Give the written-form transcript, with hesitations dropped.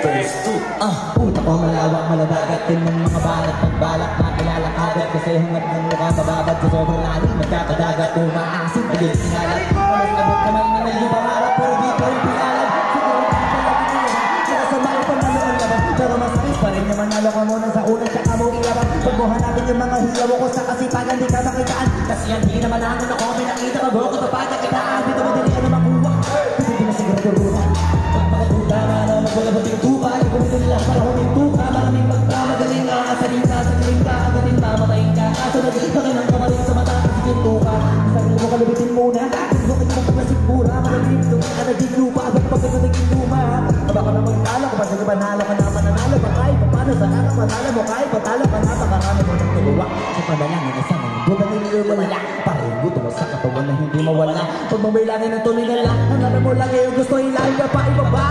Verse 2. Puta ko malawak, maladagat din ng mga balat. Pagbalak na kilalakadat kasi hangad ng mukha mababad sa sobrang lalim. Magkakadagat, umaasin, pilit sinalat. Walang abot kamay na may ipangarap, pero di ko rin pinalad. Siguro tayo palagi nila, nakasamain pa nalo ang laban. Pero mas ayos pa rin naman nalo ka muna sa una, tsaka mo ilabang. Pagbuhan natin yung mga hilaw ko sa kasipagan, di ka makitaan. Kasi yan, di naman ako na kung pinakita mabuko sa pagkakitaan. Dito madali ka na makuha, hindi di na siguro turuhan. Magpakaputa na na magwalabot yung tupa. Ikumitin nila para huming tupa. Maraming magpamagaling ka, kasalita sa galing ka. Agaling mamatayin ka, kasunod laki ng kamaling sa mata. Sige tupa, isang mo kalubitin muna. Huwag mo pagkasig mura, maraming doon ka naging lupa. Abang pagkasa naging luma. Aba ka na magtalo, kapag sige manalo ka na mananalo. Bakay, paano sa araw matalo mo kay patalo ka na, pakarami mo ng tuluwa. Sa panalangin na sa mga buta nililumala. Parang gusto mo sa katawan na hindi mawala. Pag mabilangin ng tuloy na lang, hanapin mo lang yung gusto, hilahin ka pa ibaba.